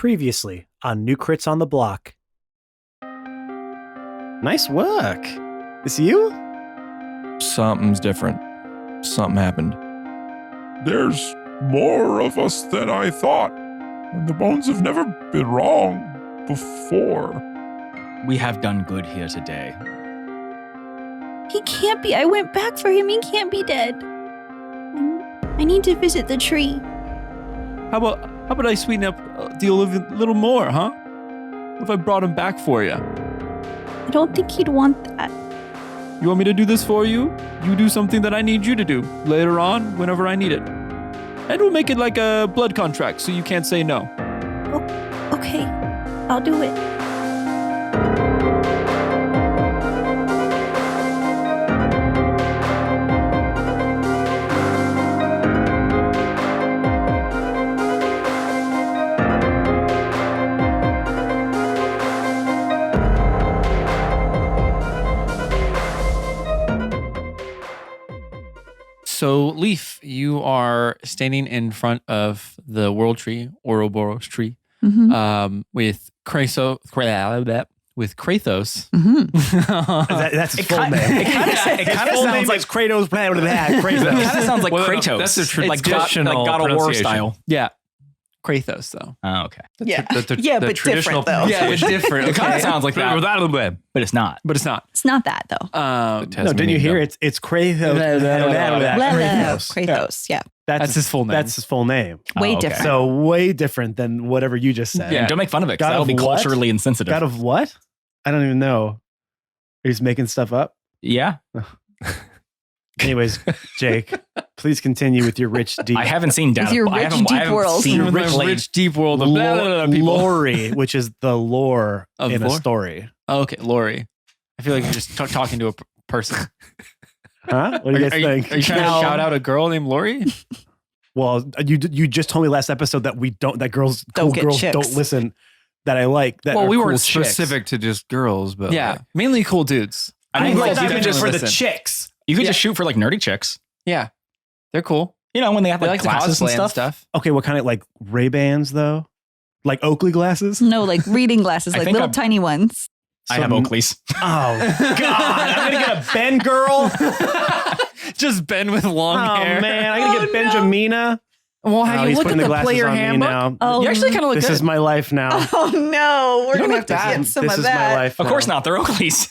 Previously on New Crits on the Block. Nice work. This you? Something's different. Something happened. There's more of us than I thought, and the bones have never been wrong before. We have done good here today. He can't be. I went back for him. He can't be dead. I need to visit the tree. How about I sweeten up the olive a little more, huh? What if I brought him back for you? I don't think he'd want that. You want me to do this for you? You do something that I need you to do later on, whenever I need it. And we'll make it like a blood contract, so you can't say no. Oh, okay. I'll do it. So, Leaf, you are standing in front of the World Tree, Ouroboros tree, with Kratos. That's his full name. It kind of sounds like Kratos. It kind of sounds like Kratos. That's the like traditional God of War pronunciation. style. Yeah, Kratos, though. Oh, okay. Yeah. The But traditional different, though. Yeah, it's different. It kind of sounds like that, that. but it's not. But it's not. It's not that, though. No, didn't you hear it? It's Kratos. Kratos, yeah. That's his full name. That's his full name. Way okay. different. So way different than whatever you just said. Yeah, don't make fun of it, because God that'll of be what? culturally insensitive. God of what? I don't even know. Are you just making stuff up? Yeah. Anyways, Jake, please continue with your rich, deep... I haven't seen With your rich, deep world. seen With rich, my rich deep world of blah, blah, blah, people. Lore, which is the lore Of in a lore? story. Oh, okay, Lori. I feel like you're just talking to a person. Huh? What do you guys think? Are you trying to shout out a girl named Lori? Well, you just told me last episode that girls Don't get chicks. don't listen. That I like. That Well, are we cool weren't chicks. specific to just girls, but Yeah, mainly cool dudes. I mean, I like, thought you it could was just for the listen. chicks. You could just shoot for like nerdy chicks. Yeah, they're cool. You know, when they have They like like to glasses cosplay and and stuff. Okay, what kind of like Ray-Bans though? Like Oakley glasses? No, like reading glasses, I like think little I'm- tiny ones. I have Oakleys. Oh God! I'm gonna get a Ben girl. Just Ben with long hair. Oh man, I'm gonna get Benjamina. Well, have Oh, you he's looked putting at the glasses player on me handbook? now. Oh, You actually kind of look This good. is my life now. Oh no, we're gonna have to get some this of is that. my life. Of course now. not. They're Oakleys.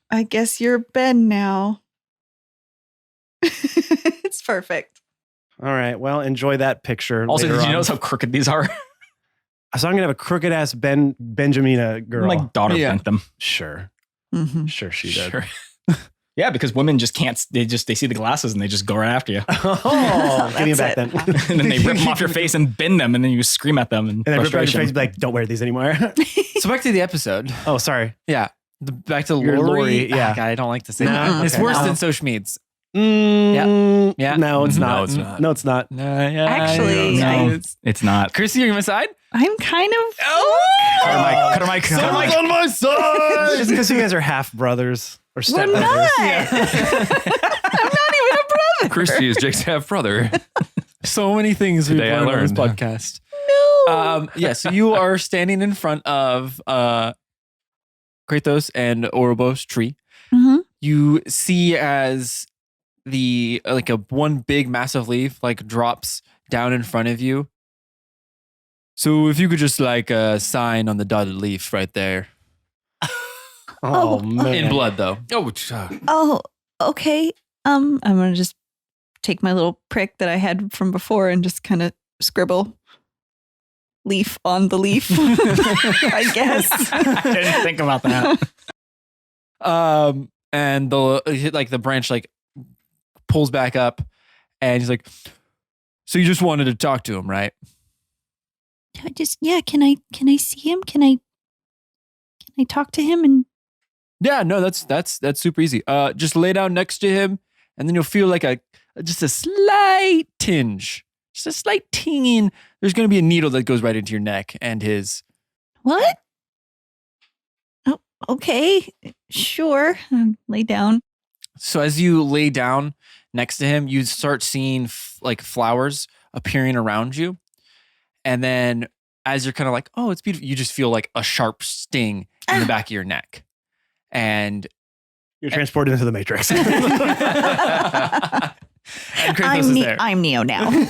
I guess you're Ben now. It's perfect. All right. Well, enjoy that picture. Also, later did you on. notice how crooked these are? So I'm gonna have a crooked ass Benjamina girl. My daughter Yeah. bent them. Sure, Mm-hmm. sure she did. Sure. Yeah, because women just can't. They see the glasses and they just go right after you, Oh, give me back That's then. it. and then they rip them off your face and bend them, and then you scream at them in And then rip out your frustration. face and be like, don't wear these anymore. So back to the episode. Oh, sorry. Yeah, back to Your Lori. Lori, yeah. God, I don't like to say No, that. It's okay. worse No. than So Schmeeds. Yeah. No, it's No, not. it's not. No, it's not. Actually, No, it's not. Chrissy, are you on my side? I'm kind of. Cut her mic. Someone's on my side. Just because you guys are half brothers or We're step not. brothers. I'm not even a brother. Christy is Jake's half brother. So many things we've Today I learned on this learned. podcast. No. Yeah, so you are standing in front of Kratos and Ouroboros tree. Mhm. You see as the like a one big massive leaf like drops down in front of you. So if you could just like sign on the dotted leaf right there. Oh, Oh. man. In blood though. Oh, okay. I'm gonna just take my little prick that I had from before and just kind of scribble leaf on the leaf. I guess. Didn't think about that. And the branch like pulls back up and he's like, so you just wanted to talk to him, right? Can I see him? Can I talk to him? And Yeah, no, that's super easy. Just lay down next to him, and then you'll feel like just a slight tinge, just a slight tinging. There's going to be a needle that goes right into your neck and his. what? Oh, okay, sure. Lay down. So as you lay down next to him, you start seeing like flowers appearing around you, and then as you're kind of like, oh, it's beautiful, you just feel like a sharp sting in the back of your neck. And You're transported into the Matrix. and Kratos is there. I'm Neo now. And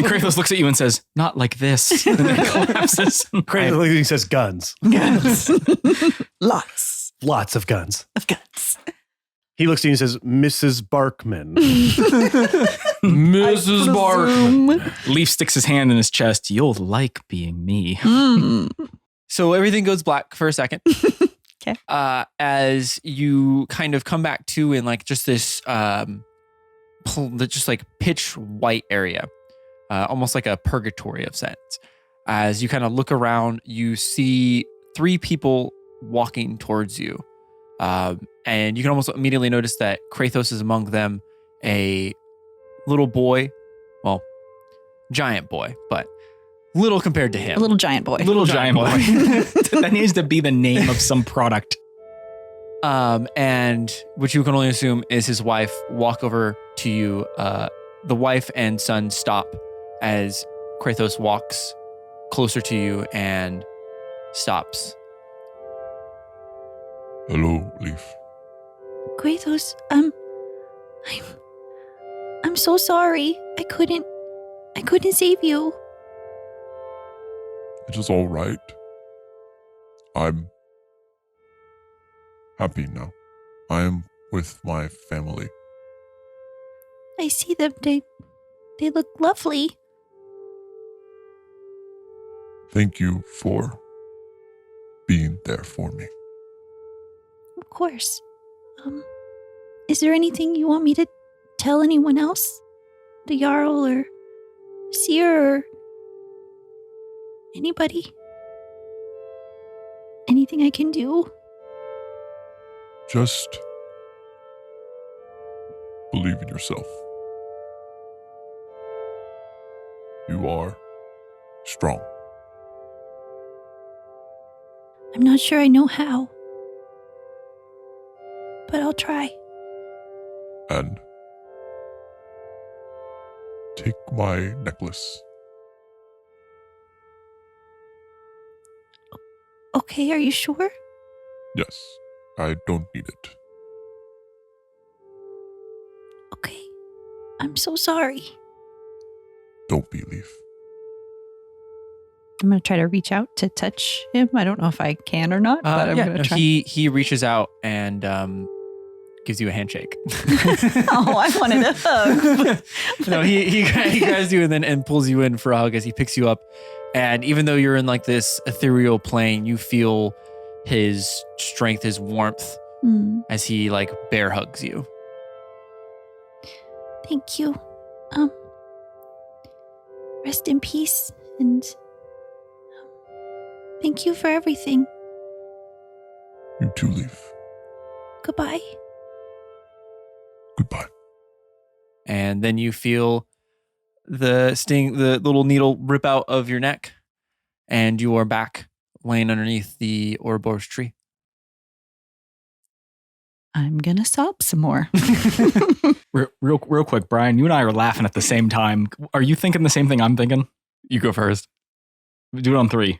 Kratos looks at you and says, "Not like this." And then collapses. Kratos says guns. Guns. Lots Lots of guns. of guns. He looks at you and says, Mrs. Barkman. Mrs. Bark. Leaf sticks his hand in his chest. You'll like being me. Mm. So everything goes black for a second. Okay. As you kind of come back to in like just this just like pitch white area, almost like a purgatory of sense. As you kind of look around, you see 3 people walking towards you. And you can almost immediately notice that Kratos is among them, a little boy, well, giant boy, but little compared to him. A little giant boy. Little giant boy. That needs to be the name of some product. And which you can only assume is his wife, walk over to you. The wife and son stop as Kratos walks closer to you and stops. Hello, Leaf. Kratos, I'm so sorry. I couldn't save you. It is all right. I'm happy now. I am with my family. I see them. They look lovely. Thank you for being there for me. Of course. Is there anything you want me to tell anyone else? The Jarl or Seer or anybody? Anything I can do? Just believe in yourself. You are strong. I'm not sure I know how. But I'll try. And take my necklace. Okay, are you sure? Yes, I don't need it. Okay. I'm so sorry. Don't be, Leaf. I'm going to try to reach out to touch him. I don't know if I can or not, but I'm going to try. He reaches out and gives you a handshake. Oh, I wanted a hug. No, he grabs you and pulls you in for a hug as he picks you up. And even though you're in like this ethereal plane, you feel his strength, his warmth as he like bear hugs you. Thank you. Rest in peace and thank you for everything. You too, Leaf. Goodbye. Goodbye. And then you feel the little needle rip out of your neck, and you are back laying underneath the Ouroboros tree. I'm going to sob some more. Real quick, Brian, you and I are laughing at the same time. Are you thinking the same thing I'm thinking? You go first. Do it on 3.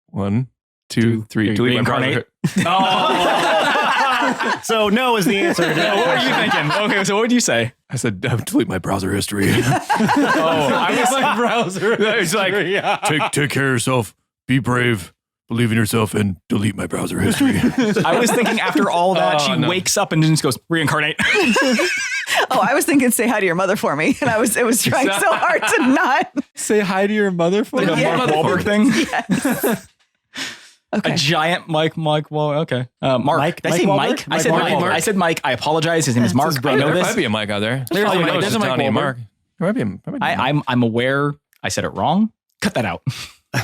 1, 2, 3. Delete my Reincarnate. browser. So no is the answer. What were you thinking? Okay, so what would you say? I said, delete my browser history. I was like browser. It's like, take care of yourself, be brave, believe in yourself, and delete my browser history. I was thinking after all that, she wakes up and just goes, reincarnate. Oh, I was thinking say hi to your mother for me. And it was trying so hard to not. Say hi to your mother for Like me. a Mark Wahlberg thing. Yes. Okay. A giant Mike. Well, okay. Mark. Mike- Did I say Mike Mike? Wahlberg? I said Mike Mike. Wahlberg. I said Mike. I apologize. His name is Mark. I know There this. might be a Mike out there. There's a Mike. There's a Mike Tony and Wahlberg. Mark. There might be a Mike. I'm aware I said it wrong. Cut that out.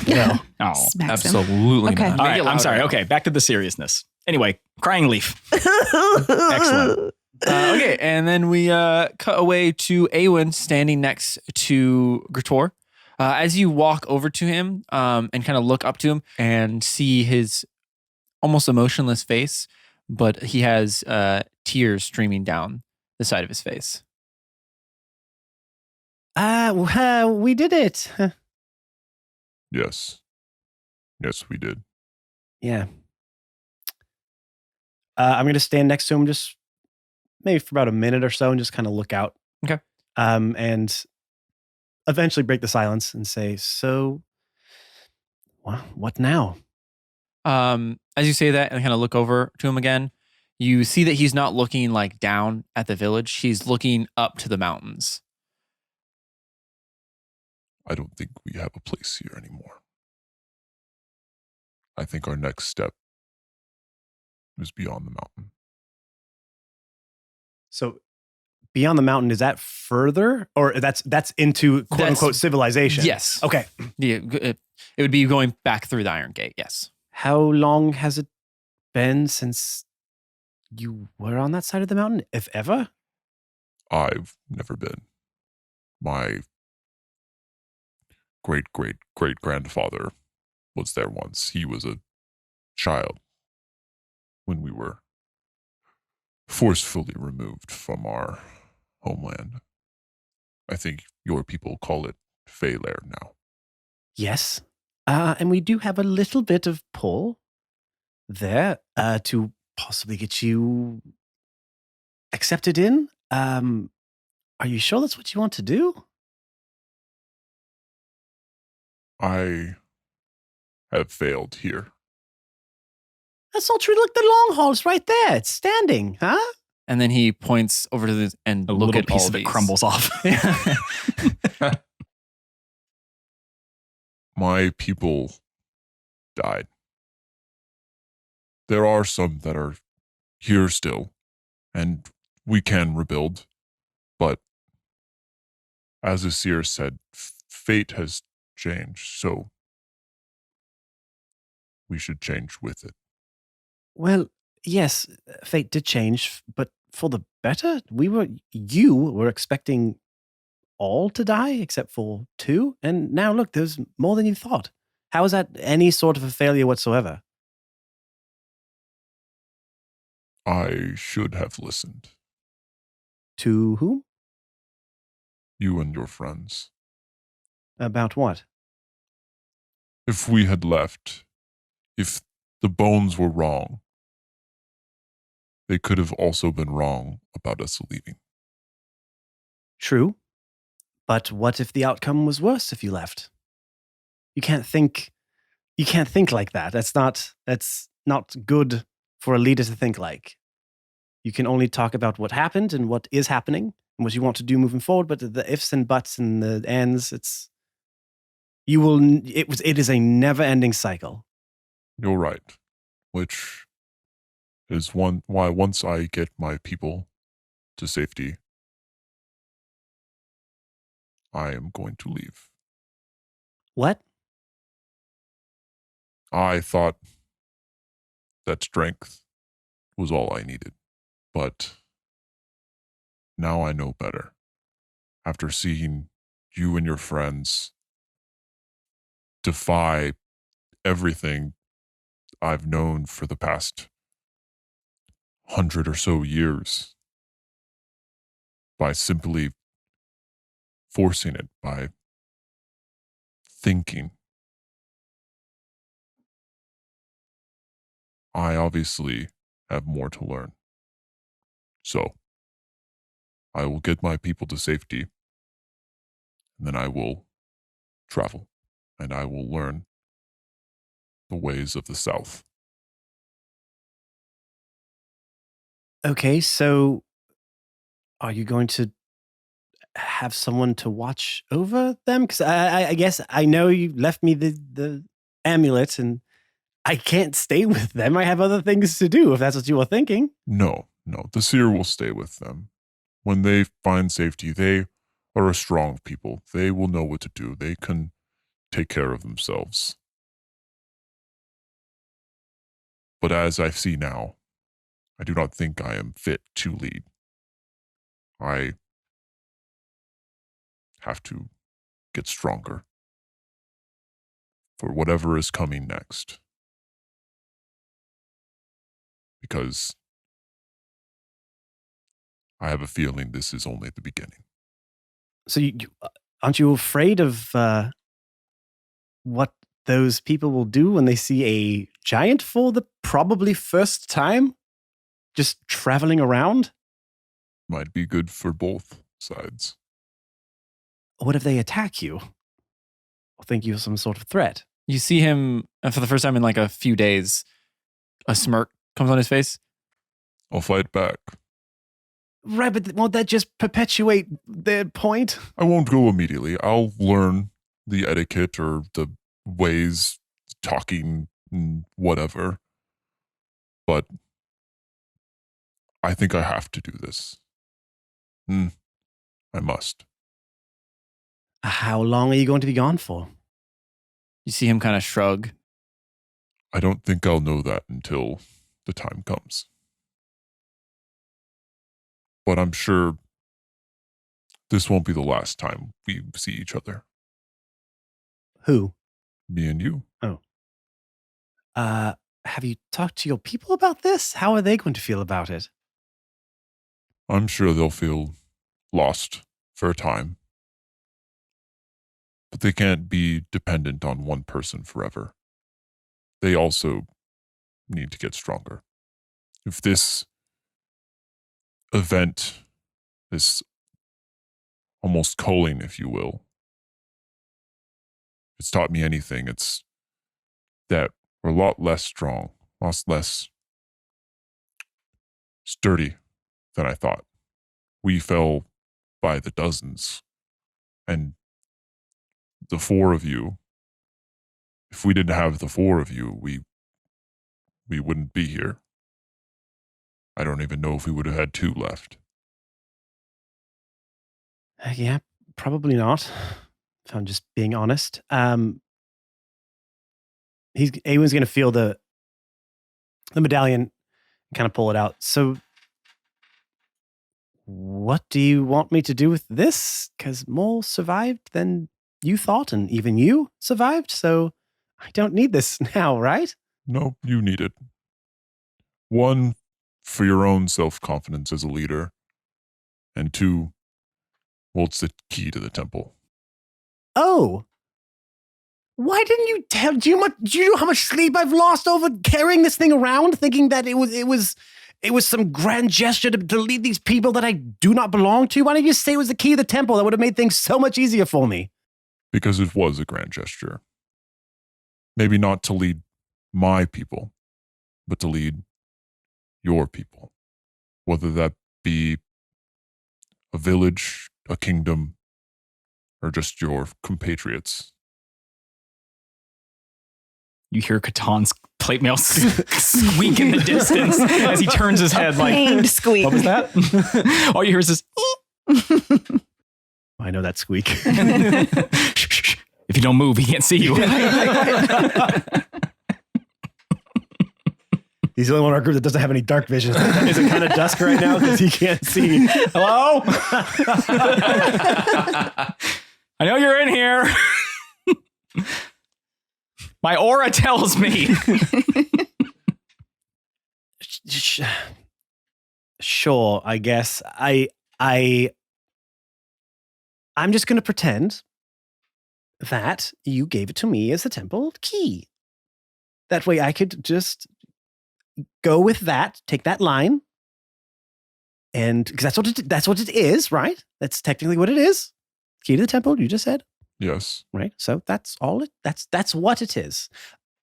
No. Oh. Smacks him. Absolutely Okay. not. All right, I'm sorry. Okay, back to the seriousness. Anyway, crying leaf. Excellent. Okay, and then we cut away to Awen standing next to Grator. As you walk over to him and kind of look up to him and see his almost emotionless face, but he has tears streaming down the side of his face. We did it. Yes, Yes, we did. Yeah. I'm going to stand next to him just maybe for about a minute or so and just kind of look out. Okay. And eventually break the silence and say, so, well, what now? As you say that and kind of look over to him again, you see that he's not looking like down at the village. He's looking up to the mountains. I don't think we have a place here anymore. I think our next step is beyond the mountain. So beyond the mountain, is that further or that's into quote unquote civilization? Yes. Okay. Yeah, it would be going back through the Iron Gate. Yes. How long has it been since you were on that side of the mountain, if ever? I've never been. My great-great-great-grandfather was there once. He was a child when we were forcefully removed from our homeland. I think your people call it Feylair now. Yes. And we do have a little bit of pull there to possibly get you accepted in. Are you sure that's what you want to do? I have failed here. That's all true. Look, the long haul's right there. It's standing, huh? And then he points over to the and A look little at piece all of it these. crumbles off. My people died. There are some that are here still, and we can rebuild. But as Asir said, fate has changed, so we should change with it. Well, yes, fate did change, but for the better. You were expecting all to die except for 2, and now look, there's more than you thought. How is that any sort of a failure whatsoever? I should have listened. To whom? You and your friends. About what? If we had left, if the bones were wrong, they could have also been wrong about us leaving. True. But what if the outcome was worse if you left? You can't think like that. That's not good for a leader to think like. You can only talk about what happened and what is happening and what you want to do moving forward, but the ifs and buts and the ends, it is a never-ending cycle. You're right. Which is why once I get my people to safety, I am going to leave. What? I thought that strength was all I needed, but now I know better. After seeing you and your friends defy everything I've known for the past 100 or so years by simply forcing it, by thinking. I obviously have more to learn. So, I will get my people to safety, and then I will travel, and I will learn the ways of the South. Okay, so are you going to have someone to watch over them? Because I guess I know you left me the amulet and I can't stay with them. I have other things to do if that's what you were thinking. No, the seer will stay with them. When they find safety, they are a strong people. They will know what to do. They can take care of themselves. But as I see now, I do not think I am fit to lead. I have to get stronger for whatever is coming next. Because I have a feeling this is only the beginning. So aren't you afraid of what those people will do when they see a giant for the probably first time just traveling around? Might be good for both sides. What if they attack you? Or think you're some sort of threat? You see him for the first time in like a few days. A smirk comes on his face. I'll fight back. Right, but won't that just perpetuate their point? I won't go immediately. I'll learn the etiquette or the ways, talking, whatever. But I think I have to do this. I must. How long are you going to be gone for? You see him kind of shrug. I don't think I'll know that until the time comes. But I'm sure this won't be the last time we see each other. Who? Me and you. Have you talked to your people about this? How are they going to feel about it? I'm sure they'll feel lost for a time. But they can't be dependent on one person forever. They also need to get stronger. If this event, this almost culling, if you will, it's taught me anything, it's that we're a lot less strong, a lot less sturdy than I thought. We fell by the dozens, and the four of you, if we didn't have the four of you, we wouldn't be here. I don't even know if we would have had two left. Yeah, probably not. If I'm just being honest. Awen's going to feel the medallion and kind of pull it out. So what do you want me to do with this? Because more survived than you thought, and even you survived, so I don't need this now, right? No, you need it. One, for your own self-confidence as a leader, and two, well, it's the key to the temple. Oh. Why didn't you tell? Do you know how much sleep I've lost over carrying this thing around, thinking that it was some grand gesture to lead these people that I do not belong to? Why didn't you say it was the key to the temple? That would have made things so much easier for me. Because it was a grand gesture. Maybe not to lead my people, but to lead your people. Whether that be a village, a kingdom, or just your compatriots. You hear Katan's plate mail squeak in the distance as he turns his head like, Pained squeak. what was that? All you hear is this, I know that squeak. shh, shh, shh. If you don't move, he can't see you. He's the only one in our group that doesn't have any dark vision. Is it kind of dusk right now because he can't see? Hello? I know you're in here. My aura tells me. Sure, I guess. I'm just going to pretend that you gave it to me as the temple key. That way I could just go with that, take that line, and because that's what it is, right? That's technically what it is. Key to the temple, you just said. Yes. Right? So that's all that's what it is.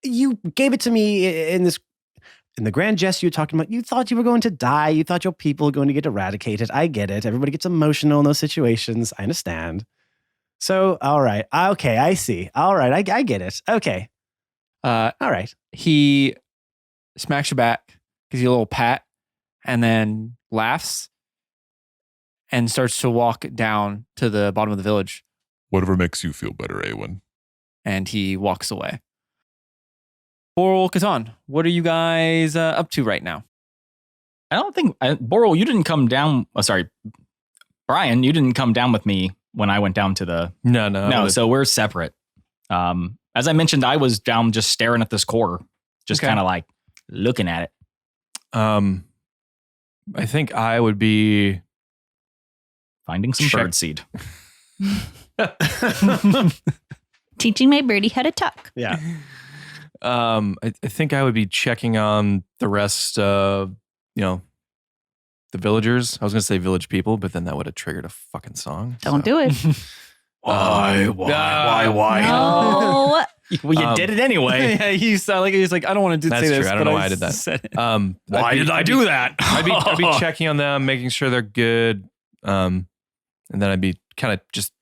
You gave it to me in the grand gesture you're talking about. You thought you were going to die. You thought your people were going to get eradicated. I get it. Everybody gets emotional in those situations. I understand. So, all right. Okay, I see. All right, I get it. Okay. All right. He smacks your back, gives you a little pat, and then laughs and starts to walk down to the bottom of the village. Whatever makes you feel better, Awen. And he walks away. Boral, Katan, what are you guys up to right now? I don't think, Boral, you didn't come down. Oh, sorry. Brian, you didn't come down with me when I went down to the. No, so we're separate. As I mentioned, I was down just staring at this core, just kind of like looking at it. I think I would be finding some birdseed. Teaching my birdie how to talk. Yeah. I think I would be checking on the rest of, the villagers. I was going to say village people, but then that would have triggered a fucking song. Don't do it. Why? No. Well, you did it anyway. Yeah, he's like, I don't want to That's say true. this. I don't but know why I did that. said it. Why did I do that? I'd be checking on them, making sure they're good. And then I'd be kind of just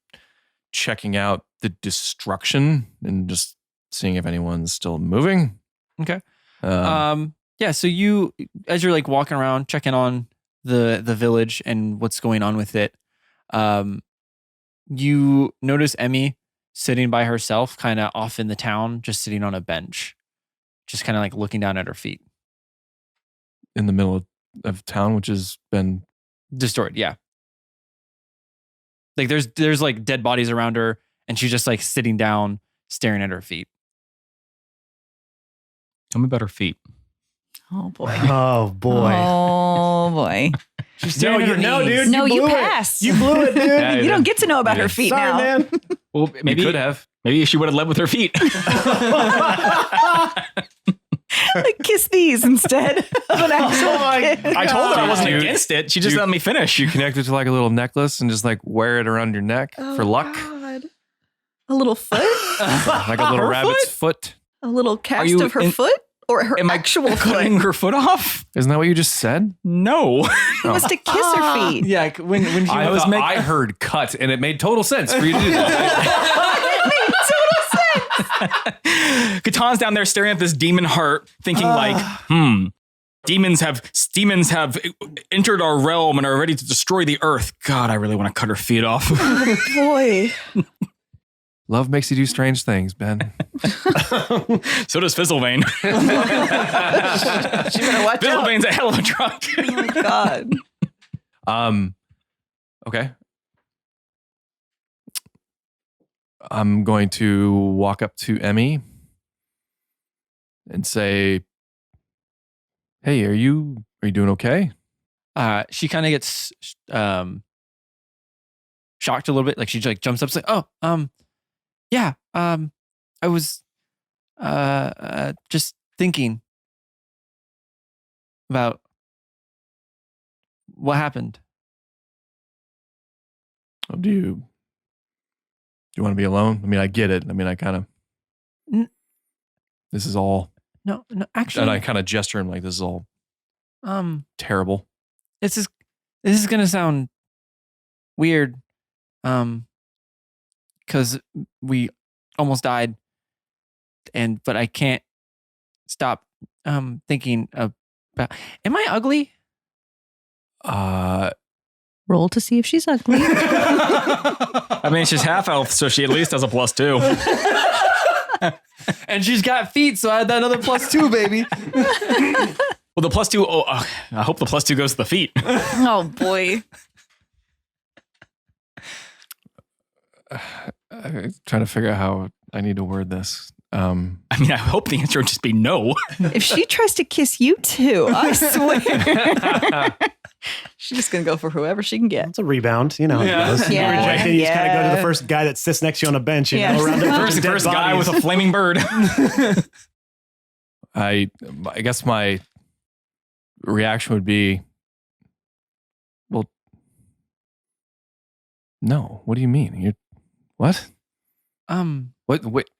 checking out the destruction and just seeing if anyone's still moving. Okay. Yeah. So you, as you're like walking around, checking on the village and what's going on with it, you notice Emmy sitting by herself, kind of off in the town, just sitting on a bench, just kind of like looking down at her feet. In the middle of town, which has been Destroyed. Yeah. Like there's like dead bodies around her, and she's just like sitting down, staring at her feet. Tell me about her feet. Oh boy. Oh boy. Oh boy. She's staring at her knees. dude. No, you blew it. passed. You blew it, dude. Yeah, You don't get to know about her feet Sorry, now. man. Well, maybe you could have. Maybe she would have led with her feet. Like, kiss these instead of an actual kiss. I told her I wasn't Dude, against it. She just dude. let me finish. You connect it to like a little necklace and just like wear it around your neck for luck. God. A little foot? Like a little Her rabbit's foot. A little cast you of her in- foot? Or her Am I actual cutting foot? her foot off? Isn't that what you just said? No. He wants to kiss her feet. Yeah, when she I was making. I heard cut and it made total sense for you to do that. Katan's down there staring at this demon heart, thinking demons have entered our realm and are ready to destroy the earth. God, I really want to cut her feet off. Boy. Love makes you do strange things, Ben. So does Fizzlebane. She better watch out. Fizzlebane's a hell of a drunk. Oh my God. Okay. I'm going to walk up to Emmy and say, "Hey, are you doing okay?" She kind of gets shocked a little bit. Like she like jumps up, like, "Oh, yeah, I was just thinking about what happened." Oh, do you want to be alone? I mean, I get it. I mean, I kind of. This is all. No, actually, And I kind of gesture him like this is all terrible. this is gonna sound weird, because we almost died, but I can't stop thinking about. Am I ugly? Roll to see if she's ugly. I mean, she's half elf, so she at least has a +2. And she's got feet, so I had that other +2, baby. Well, the +2, I hope the +2 goes to the feet. Oh boy. I'm trying to figure out how I need to word this. I mean, I hope the answer would just be no. If she tries to kiss you too, I swear. She's just going to go for whoever she can get. It's a rebound, you know. Yeah. How it goes. Yeah. You reject it, you just kind of go to Yeah. the first guy that sits next to you on a bench, you Yeah. know, around the First guy with a flaming bird. I guess my reaction would be, well, no. What do you mean? You what? What? Wait.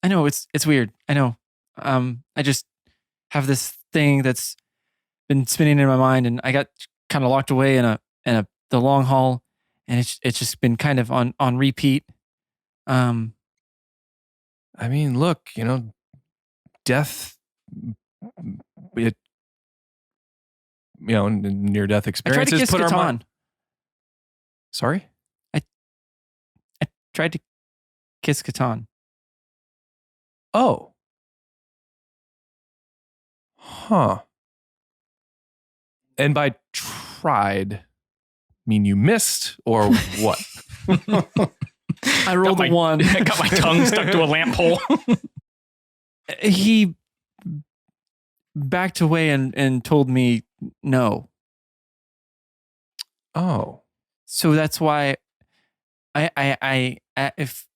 I know it's weird. I know. I just have this thing that's been spinning in my mind, and I got kind of locked away in the long hall, and it's just been kind of on repeat. I mean, look, death, it, near-death I tried experiences to kiss put our Catan. mind. Sorry? I tried to kiss Catan. Oh. Huh. And by tried, mean you missed or what? I rolled a 1. I got my tongue stuck to a lamp pole. He backed away and told me no. Oh. So that's why I if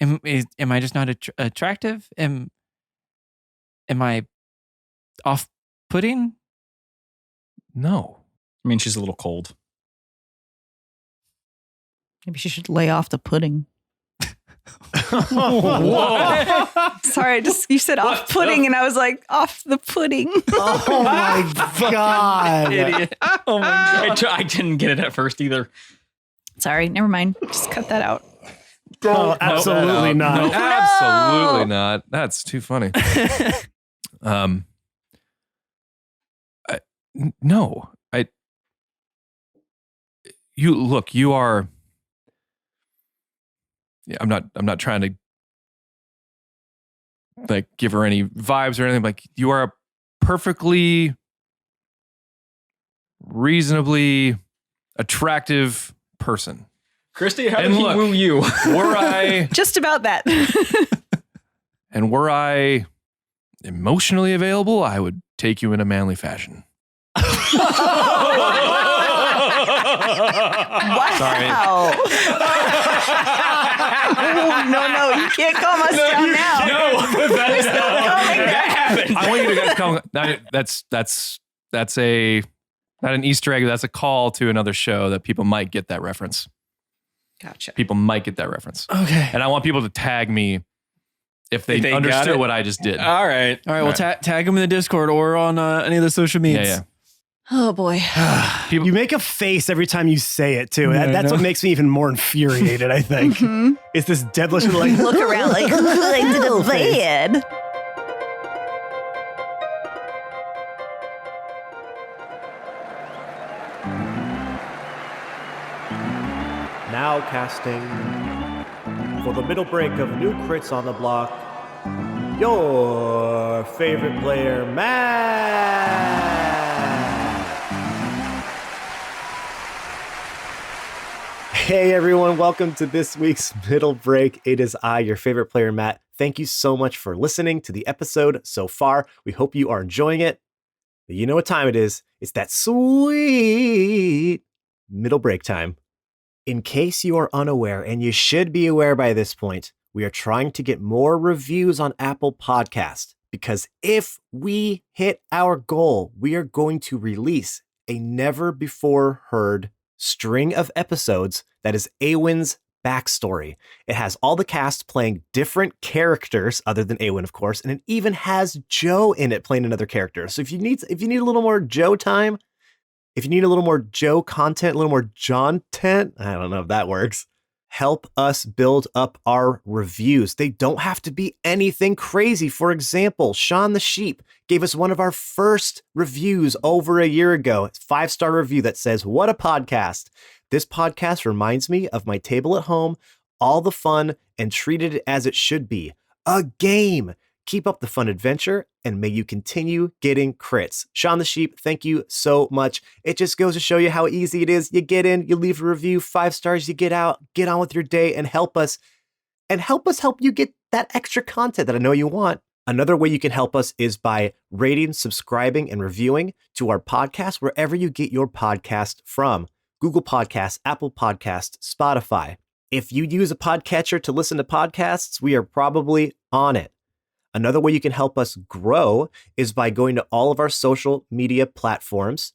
am I just not attractive? Am I off-putting? No. I mean, she's a little cold. Maybe she should lay off the pudding. What? Sorry, you said off pudding, and I was like, off the pudding. Oh my God. Idiot. Oh my God. I didn't get it at first either. Sorry, never mind. Just cut that out. Oh, absolutely not. No, absolutely not. That's too funny. No. You look, you are. Yeah, I'm not trying to like give her any vibes or anything. Like, you are a perfectly reasonably attractive person. Christy, how And did he look, woo you? Were I Just about that. were I emotionally available, I would take you in a manly fashion. Wow. No, you can't calm us down now. No, that happened. I want you to guys come. That's a not an Easter egg. That's a call to another show that people might get that reference. Gotcha. People might get that reference. Okay. And I want people to tag me if they got understood it. what I just did. All right. All right. Well, tag them in the Discord or on any of the social medias. Yeah. Oh boy. People, You make a face every time you say it, too. Yeah, I That's know. what makes me even more infuriated, I think. Mhm. It's this devilish like Look around like, I did a bad. Now casting for the middle break of New Crits on the Block, your favorite player, Matt. Hey everyone, welcome to this week's Middle Break. It is I, your favorite player, Matt. Thank you so much for listening to the episode so far. We hope you are enjoying it. But you know what time it is. It's that sweet middle break time. In case you are unaware, and you should be aware by this point, we are trying to get more reviews on Apple Podcast, because if we hit our goal, we are going to release a never before heard string of episodes that is Awen's backstory. It has all the cast playing different characters other than Awen, of course, and it even has Joe in it playing another character. So if you need a little more Joe time, if you need a little more Joe content, a little more John tent, I don't know if that works, help us build up our reviews. They don't have to be anything crazy. For example, Sean the Sheep gave us one of our first reviews over a year ago. It's a 5-star review that says, "What a podcast. This podcast reminds me of my table at home, all the fun, and treated it as it should be. A game. Keep up the fun adventure, and may you continue getting crits." Sean the Sheep, thank you so much. It just goes to show you how easy it is. You get in, you leave a review, 5 stars, you get out, get on with your day, and help us help you get that extra content that I know you want. Another way you can help us is by rating, subscribing, and reviewing to our podcast wherever you get your podcast from. Google Podcasts, Apple Podcasts, Spotify. If you use a podcatcher to listen to podcasts, we are probably on it. Another way you can help us grow is by going to all of our social media platforms,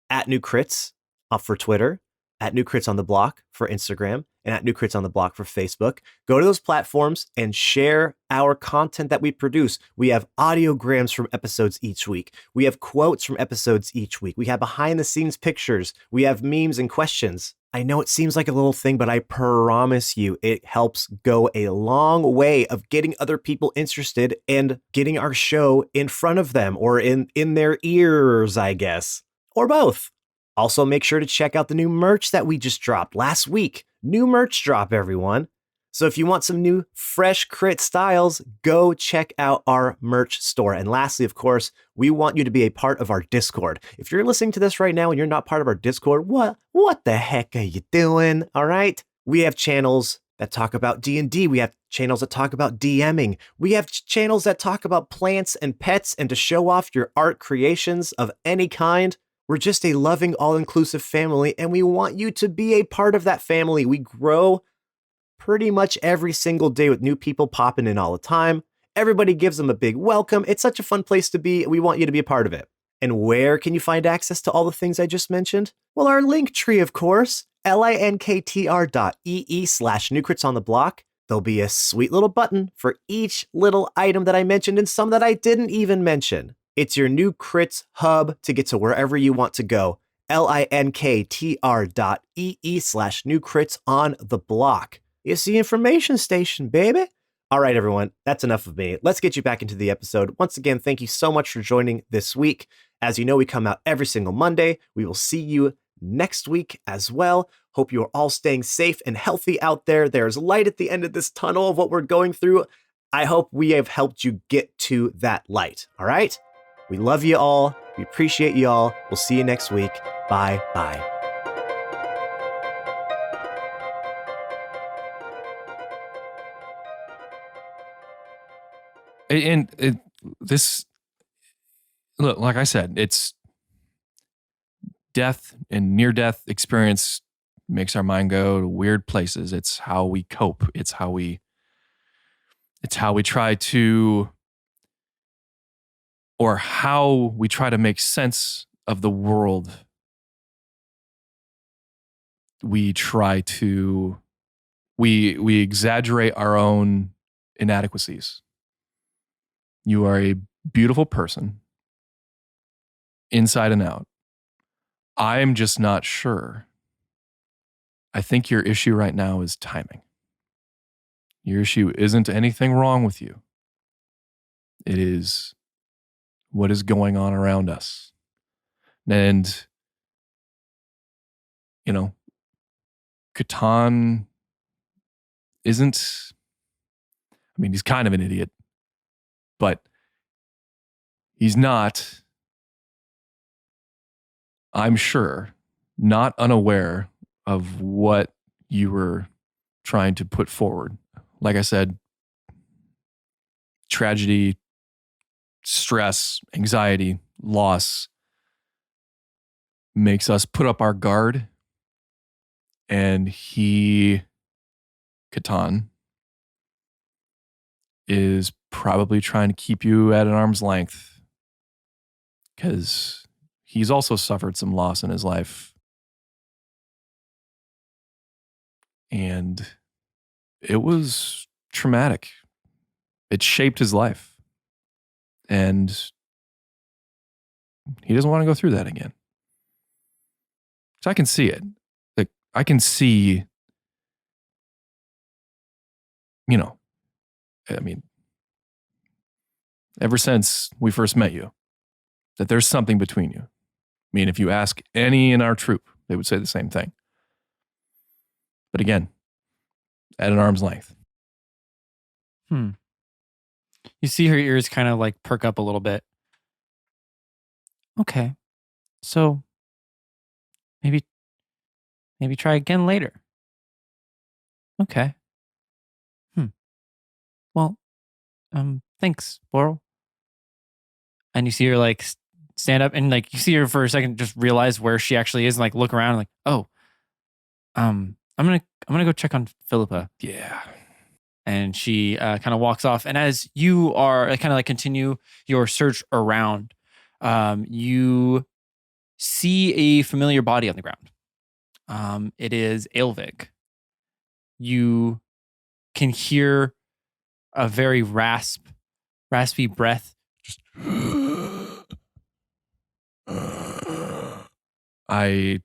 at New Crits for Twitter, at New Crits on the Block for Instagram, and at New Crits on the Block for Facebook. Go to those platforms and share our content that we produce. We have audiograms from episodes each week. We have quotes from episodes each week. We have behind the scenes pictures. We have memes and questions. I know it seems like a little thing, but I promise you it helps go a long way of getting other people interested and getting our show in front of them or in their ears, I guess, or both. Also, make sure to check out the new merch that we just dropped last week. New merch drop, everyone. So if you want some new fresh crit styles, go check out our merch store. And lastly, of course, we want you to be a part of our Discord. If you're listening to this right now and you're not part of our Discord, what the heck are you doing? All right. We have channels that talk about D&D. We have channels that talk about DMing. We have channels that talk about plants and pets and to show off your art creations of any kind. We're just a loving, all-inclusive family, and we want you to be a part of that family. We grow pretty much every single day with new people popping in all the time. Everybody gives them a big welcome. It's such a fun place to be. We want you to be a part of it. And where can you find access to all the things I just mentioned? Well, our link tree, of course, linktr.ee/newcrits on the block. There'll be a sweet little button for each little item that I mentioned and some that I didn't even mention. It's your new crits hub to get to wherever you want to go. linktr.ee/newcrits on the block. It's the information station, baby. All right, everyone, that's enough of me. Let's get you back into the episode. Once again, thank you so much for joining this week. As you know, we come out every single Monday. We will see you next week as well. Hope you are all staying safe and healthy out there. There's light at the end of this tunnel of what we're going through. I hope we have helped you get to that light. All right? We love you all. We appreciate you all. We'll see you next week. Bye-bye. And this, look, like I said, it's death and near-death experience makes our mind go to weird places. It's how we cope. It's how we try to, or how we try to make sense of the world. We exaggerate our own inadequacies. You are a beautiful person, inside and out. I'm just not sure. I think your issue right now is timing. Your issue isn't anything wrong with you. It is what is going on around us. And, Catan isn't, he's kind of an idiot, but he's not, I'm sure, not unaware of what you were trying to put forward. Like I said, tragedy, stress, anxiety, loss makes us put up our guard. And Catan, is probably trying to keep you at an arm's length because he's also suffered some loss in his life. And it was traumatic. It shaped his life. And he doesn't want to go through that again. So I can see it. Like, I can see, ever since we first met you, that there's something between you. If you ask any in our troop, they would say the same thing. But again, at an arm's length. You see her ears kind of like perk up a little bit. Okay. So maybe try again later. Okay. Well, thanks, Boral. And you see her like stand up and like you see her for a second just realize where she actually is and like look around and like, oh, I'm gonna go check on Philippa. Yeah. And she kind of walks off. And as you are kind of like continue your search around, you see a familiar body on the ground. It is Aelvig. You can hear a very raspy breath. Just I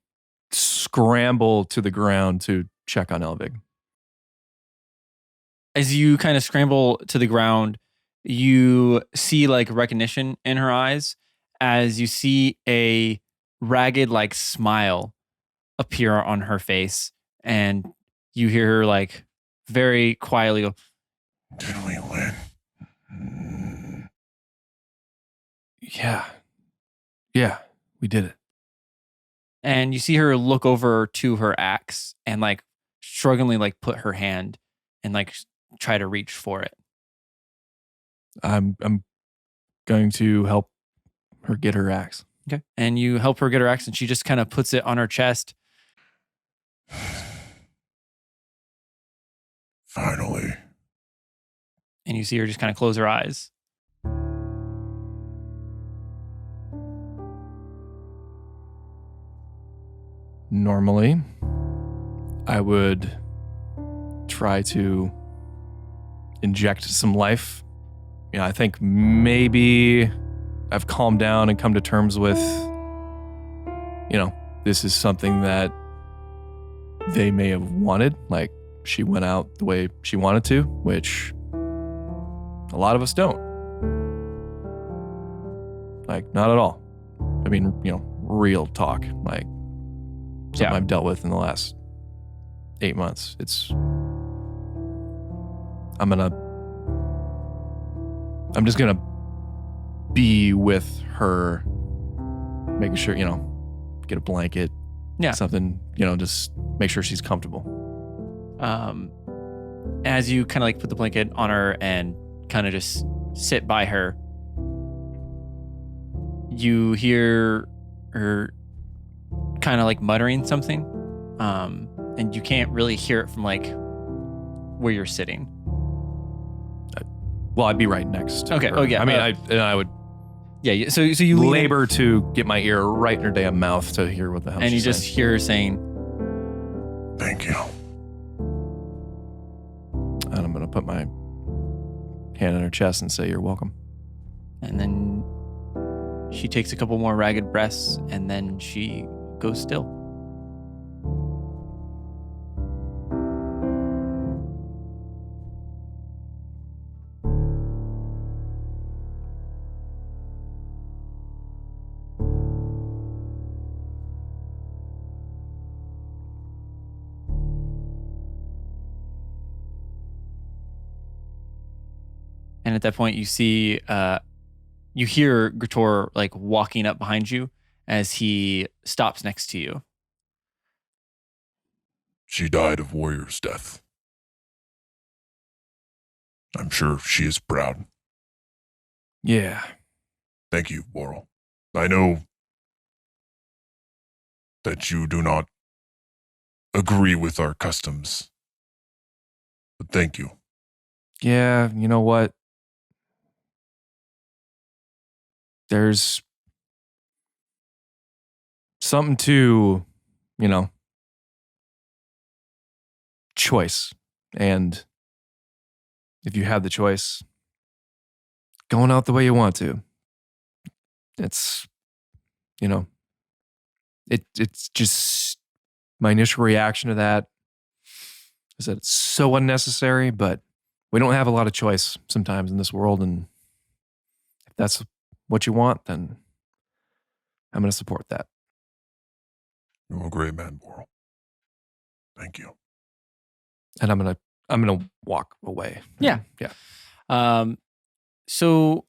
scramble to the ground to check on Aelvig. As you kind of scramble to the ground, you see like recognition in her eyes as you see a ragged like smile appear on her face, and you hear her like very quietly go, "Did we win?" Yeah, we did it. And you see her look over to her axe and like strugglingly like put her hand and like try to reach for it. I'm going to help her get her axe. Okay. And you help her get her axe and she just kind of puts it on her chest. Finally. And you see her just kind of close her eyes. Normally, I would try to inject some life. I think maybe I've calmed down and come to terms with, this is something that they may have wanted. Like, she went out the way she wanted to, which a lot of us don't. Like, not at all. I mean, real talk. Like, something I've dealt with in the last 8 months. I'm just gonna be with her, making sure, get a blanket, something, just make sure she's comfortable. As you kind of like put the blanket on her and kind of just sit by her, you hear her kind of like muttering something, and you can't really hear it from like where you're sitting. Well, I'd be right next to Okay. her. Oh, yeah. I mean, I would Yeah. So you lean in, labor to get my ear right in her damn mouth to hear what the hell and you she's just saying. hear her saying, Thank you. And I'm going to put my hand on her chest and say, you're welcome. and then she takes a couple more ragged breaths, and then she goes still. And at that point, you see, you hear Grator like walking up behind you as he stops next to you. She died of warrior's death. I'm sure she is proud. Yeah. Thank you, Boral. I know that you do not agree with our customs, but thank you. Yeah, you know what? There's something to, choice. And if you have the choice, going out the way you want to, it's, it's just my initial reaction to that is that it's so unnecessary, but we don't have a lot of choice sometimes in this world. And if that's what you want, then I'm going to support that. You're a great man, Boral. Thank you. And I'm going to walk away. Yeah. Yeah. So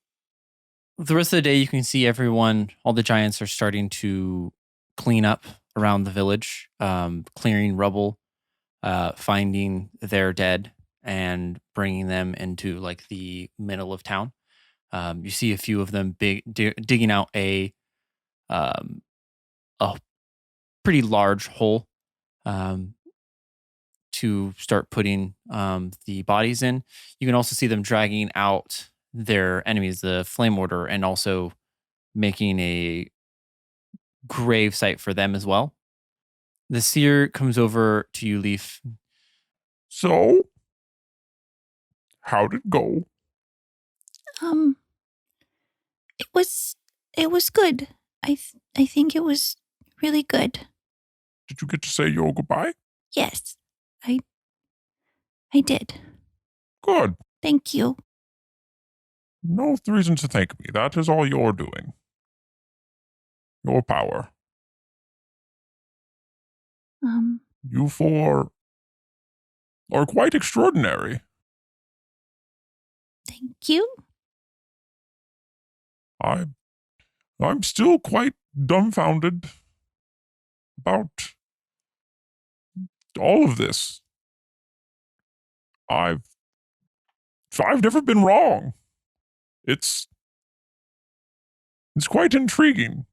the rest of the day, you can see everyone, all the giants are starting to clean up around the village, clearing rubble, finding their dead and bringing them into like the middle of town. You see a few of them digging out a pretty large hole to start putting the bodies in. You can also see them dragging out their enemies, the Flame Order, and also making a grave site for them as well. The seer comes over to you, Leaf. So, how'd it go? It was good. I think it was really good. Did you get to say your goodbye? Yes, I did. Good. Thank you. No reason to thank me. That is all you're doing. Your power. You four are quite extraordinary. Thank you. I'm still quite dumbfounded about all of this. I've never been wrong. It's quite intriguing.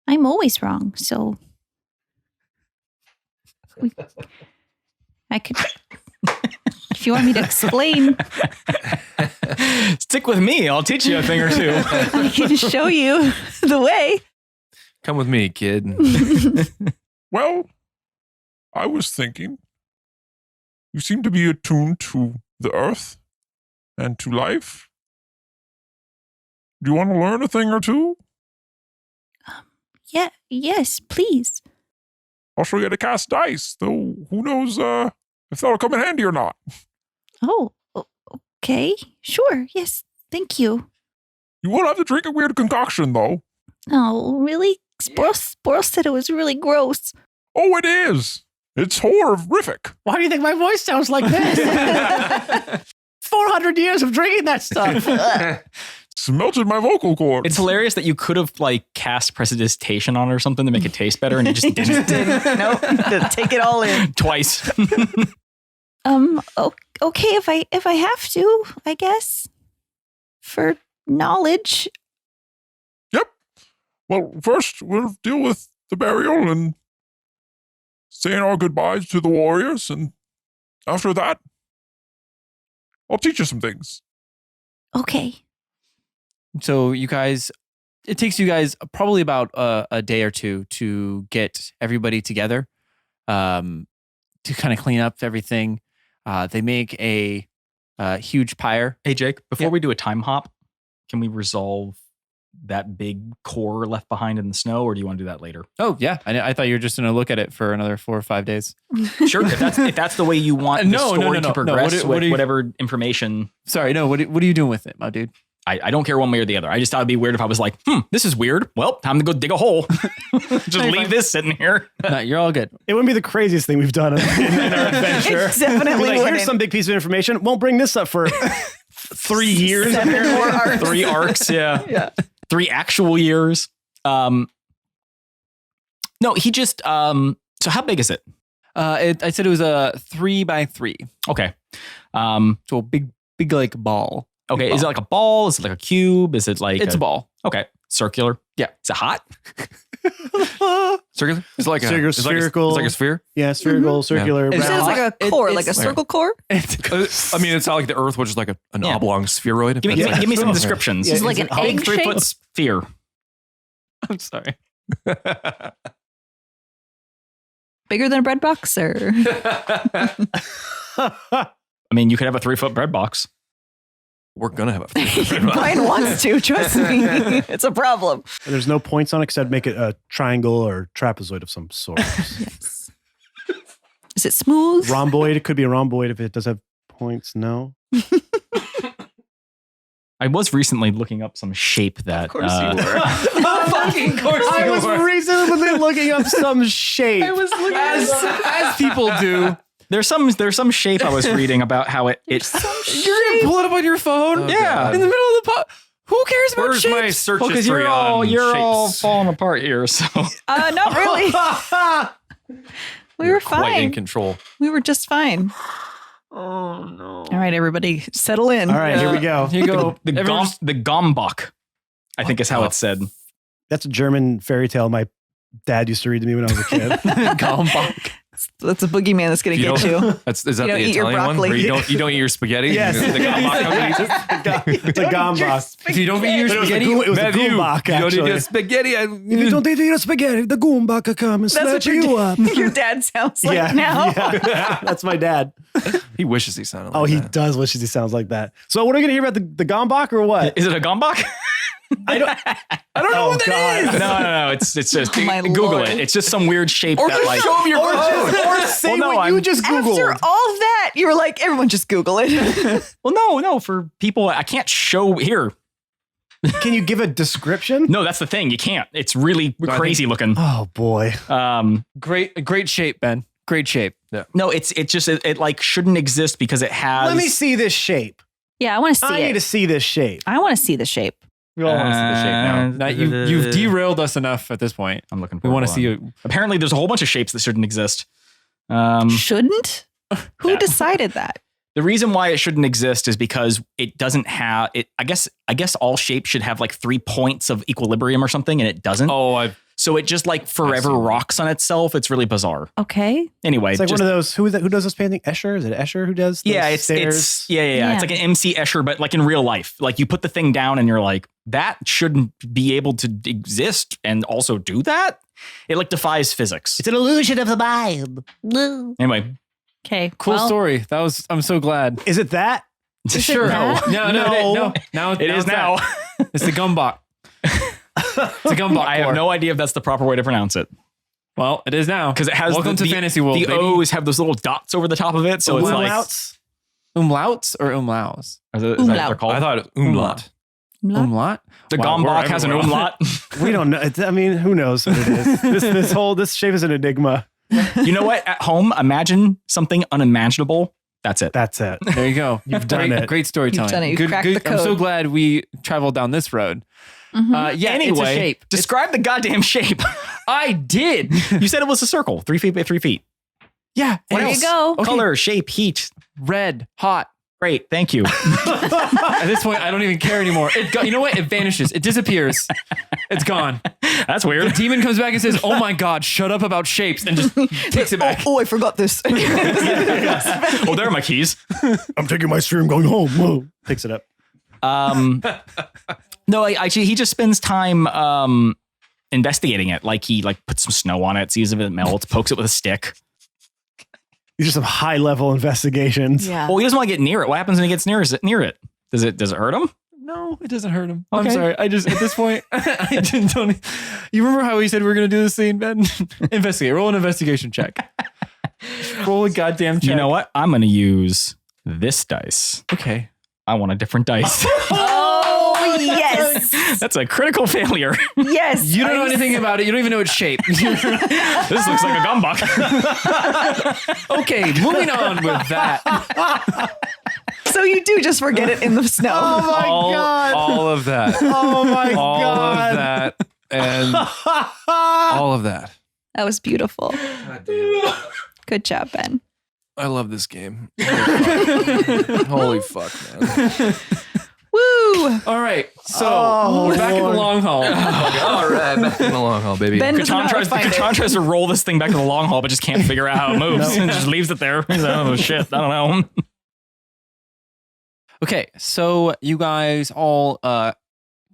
I'm always wrong, so I could, if you want me to explain, Stick with me. I'll teach you a thing or two. I can show you the way. Come with me, kid. Well, I was thinking, you seem to be attuned to the earth and to life. Do you want to learn a thing or two? Yeah, yes, please. I'll show you how to cast dice, though who knows if that'll come in handy or not. Oh, okay. Sure. Yes. Thank you. You will have to drink a weird concoction, though. Oh, really? Sporal said it was really gross. Oh, it is. It's horrific. Why do you think my voice sounds like this? 400 years of drinking that stuff. It's melted my vocal cords. It's hilarious that you could have like cast prestidigitation on it or something to make it taste better, and you just didn't. No, take it all in. Twice. Okay, if I have to, I guess. For knowledge. Yep. Well, first we'll deal with the burial and saying our goodbyes to the warriors, and after that, I'll teach you some things. Okay. So you guys, it takes you guys probably about a day or two to get everybody together, to kind of clean up everything. They make a huge pyre. Hey, Jake, before we do a time hop, can we resolve that big core left behind in the snow, or do you want to do that later? Oh yeah, I thought you were just going to look at it for another 4 or 5 days. Sure, if that's the way you want the story to progress with whatever information. Sorry, no. What are you doing with it, my dude? I don't care one way or the other. I just thought it'd be weird if I was like, this is weird. Well, time to go dig a hole. Just leave this sitting here. No, you're all good. It wouldn't be the craziest thing we've done in our adventure. It definitely like, wouldn't. here's some big piece of information. Won't bring this up for 3 years. 7 more arcs. 3 arcs, yeah. 3 actual years. No, he just, so how big is it? I said it was a 3 by 3. Okay. So a big like ball. Okay, is it like a ball? Is it like a cube? Is it like It's a ball. Okay, circular. Yeah. Is it hot? Circular? It's like Circular, it's spherical. It's like a sphere. Yeah, spherical, circular. It sounds like a core, like a It's- circle core. I mean, it's not like the Earth, which is like an Yeah. oblong spheroid. Give me some descriptions. Yeah, It's like is an it hot? egg Big 3 shape. foot sphere. I'm sorry. Bigger than a bread box, or I mean, you could have a 3 foot bread box. We're gonna have a. Brian wants to. Trust me, it's a problem. And there's no points on it because I'd make it a triangle or trapezoid of some sort. Yes. Is it smooth? Rhomboid. It could be a rhomboid if it does have points. No. I was recently looking up some shape that. Of course you were. Fucking course I was recently looking up some shape. as people do. There's some shape I was reading about how it You're gonna pull it up on your phone. Oh, Yeah. God. In the middle of the Who cares about Where's shapes? my search because history you're all shapes? falling apart here. So Not really. We were Quite in fine. control. We were just fine. Oh no! All right, everybody, settle in. All right, here we go. Here you go. the Gombach, I think is how it's said. That's a German fairy tale my dad used to read to me when I was a kid. Gombach. That's a boogeyman that's going to You get you. Is that You don't the eat your Italian one broccoli. where you don't eat your spaghetti? Yes. The Gombach It's a gambas. If you don't eat your But it was a spaghetti, goo- it was a Matthew, goombach, you don't eat actually. your spaghetti. If you don't eat your spaghetti, the goombach will come and That's what snatch you up. your dad sounds like now. yeah. That's my dad. He wishes he sounded like Oh, he that. does wish he sounds like that. So what are we going to hear about the gombach or what? Is it a Gombach? I don't know what that is. No. It's just My Google Lord. it. It's just some weird shape or that just like. show him your Or, phone. say Well, no, what you I'm- just After Googled. all of that, you were like, everyone just Google it. Well, no. For people, I can't show here. Can you give a description? No, that's the thing. You can't. It's really crazy looking. Oh, boy. Great shape, Ben. Great shape. No, it's just it like shouldn't exist because it has. Let me see this shape. Yeah, I want to see I need to it. see this shape. I want to see the shape. We all want to see the shape now. Now you've derailed us enough at this point. I'm looking for. We want to one. see you. Apparently, there's a whole bunch of shapes that shouldn't exist. Shouldn't? Who decided that? The reason why it shouldn't exist is because it doesn't have it. I guess all shapes should have like 3 points of equilibrium or something, and it doesn't. Oh, So it just like forever rocks on itself. It's really bizarre. Okay. Anyway, It's like one of those. Who does those painting? Escher? Is it Escher who does? Those it's stairs? yeah. It's like an MC Escher, but like in real life. Like you put the thing down and you're like, that shouldn't be able to exist and also do that. It like defies physics. It's an illusion of the mind. Anyway, Okay. Cool story. I'm so glad. Is it that? Sure. that? No. Now it is now. It's the gumbot. It's a gumbot. I have no idea if that's the proper way to pronounce it. Well, it is now Because it has Welcome to Fantasy World. The baby. O's have those little dots over the top of it, so it's like Umlauts? Umlauts or umlaus? is that what they're called? I thought umlaut. Umlaut. The Wow, Gombach we're has an everywhere. umlaut. We don't know. I mean, who knows what it is? This shape is an enigma. You know what? At home, imagine something unimaginable. That's it. That's it. There you go. You've done it. Great storytelling. You've done it. You've cracked the I'm so code. glad we traveled down this road. Yeah. Anyway, it's a shape. describe the goddamn shape. I did. You said it was a circle, 3 feet by 3 feet. Yeah. What There else? you go. Okay. Color, shape, heat. Red, hot. Great, thank you. At this point, I don't even care anymore. You know what? It vanishes. It disappears. It's gone. That's The weird. demon comes back and says, "Oh my God, shut up about shapes," and just takes it back. Oh, I forgot this. Oh, there are my keys. I'm taking my stream going home. Whoa. Picks it up. No, actually, he just spends time investigating it. Like he puts some snow on it, sees if it melts, pokes it with a stick. These are some high level investigations. Yeah. Well, he doesn't want to get near it. What happens when he gets near it? Does it hurt him? No, it doesn't hurt him. Okay. I'm sorry. I just, at this point, I just don't. You remember how we said we were going to do this scene, Ben? Investigate. Roll an investigation check. Roll a goddamn check. You know what? I'm going to use this dice. Okay. I want a different dice. Oh, yes. That's a critical failure. Yes. You don't know anything about it. You don't even know its shape. This looks like a gumbuck. Okay, moving on with that. So you do just forget it in the snow. Oh my God. All of that. Oh my All God. of that. And all of that. That was beautiful. Good job, Ben. I love this game. Holy fuck, man. Woo! All right, so we're back in the long haul. All right, back in the long haul, baby. Ben doesn't know how to find it. Katan tries to roll this thing back to the long haul, but just can't figure out how it moves and just leaves it there. He's like, oh shit, I don't know. Okay, so you guys all kind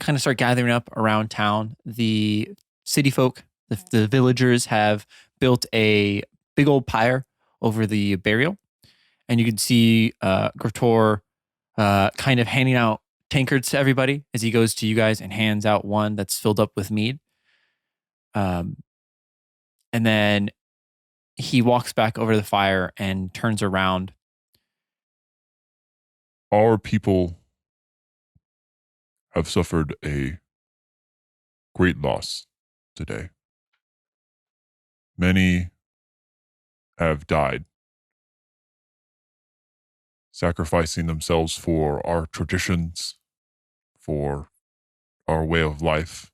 of start gathering up around town. The city folk, the villagers have built a big old pyre over the burial. And you can see Gertor kind of handing out tankards to everybody as he goes to you guys and hands out one that's filled up with mead. And then he walks back over to the fire and turns around. Our people have suffered a great loss today. Many have died, sacrificing themselves for our traditions, for our way of life.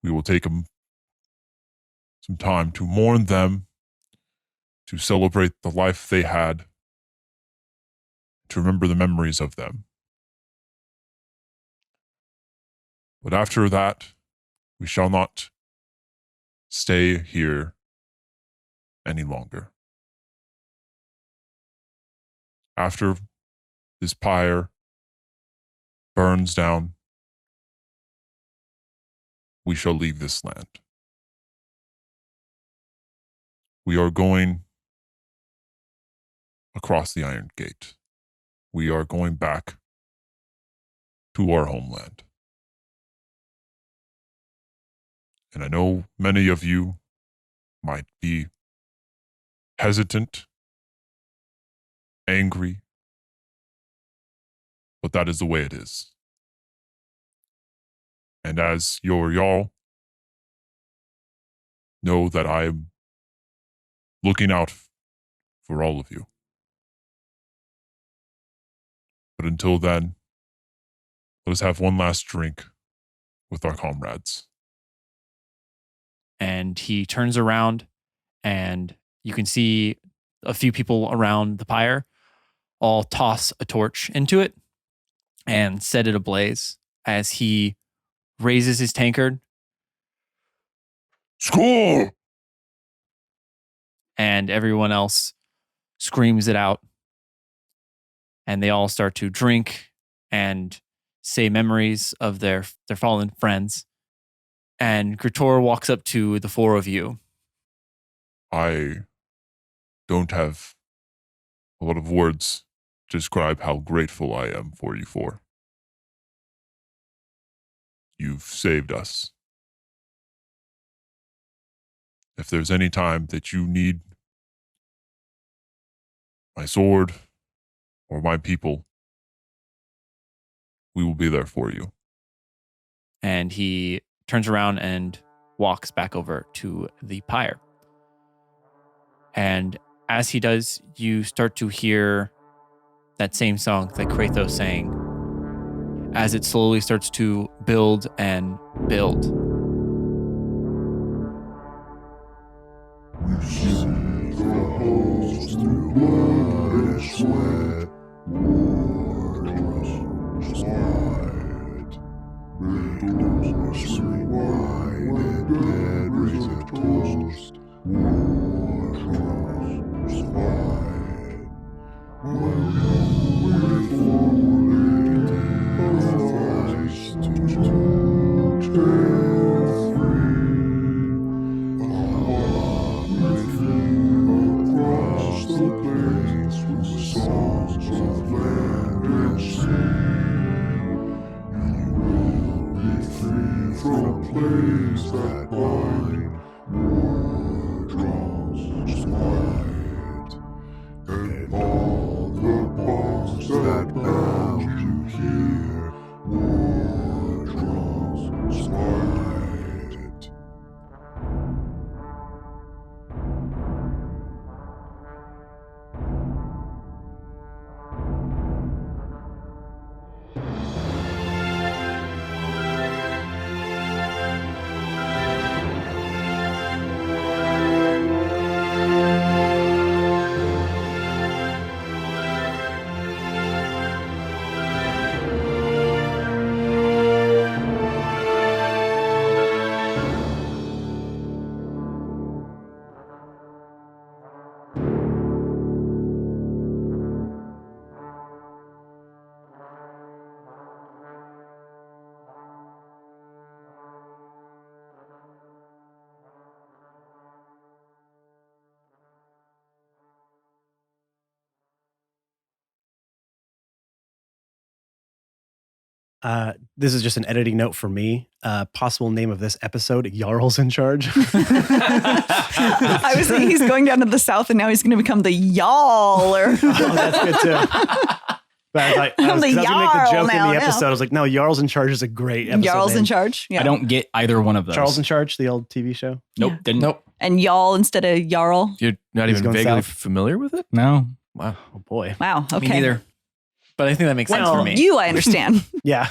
We will take some time to mourn them, to celebrate the life they had, to remember the memories of them. But after that, we shall not stay here any longer. After this pyre burns down, we shall leave this land. We are going across the Iron Gate. We are going back to our homeland. And I know many of you might be hesitant, angry, but that is the way it is. And as your Jarl, know that I am looking out for all of you. But until then, let us have one last drink with our comrades. And he turns around and you can see a few people around the pyre all toss a torch into it and set it ablaze as he raises his tankard. Score! And everyone else screams it out. And they all start to drink and say memories of their fallen friends. And Gritor walks up to the four of you. I don't have a lot of words to describe how grateful I am for you four. You've saved us. If there's any time that you need my sword or my people, we will be there for you. And he turns around and walks back over to the pyre. And as he does, you start to hear that same song that Kratos sang as it slowly starts to build and build. We see the host through blood and sweat, war drums light. Red doors swing wide and dead raise a toast, war drums fight. While you wait for ladies to tear free, I'll walk with you across the plains with songs of land and sea. You will be free from plagues that bind, war drums light, and all the bonds that bound you here, war drums light. This is just an editing note for me. Possible name of this episode: Jarl's in charge. I was thinking he's going down to the south, and now he's going to become the Yaller. Oh, that's good too. But I was like, I was going to make the Jarl joke in now, the episode. I was like, no, Jarl's in charge is a great episode. Jarl's name. in charge. Yeah. I don't get either one of those. Charles in charge, the old TV show. Nope. Yeah. Didn't. Nope. And Jarl instead of Jarl. You're not He's even going vaguely south. familiar with it? No. Wow. Oh boy. Wow. Okay. Me neither. But I think that makes sense Well, for me. You, I understand. Yeah.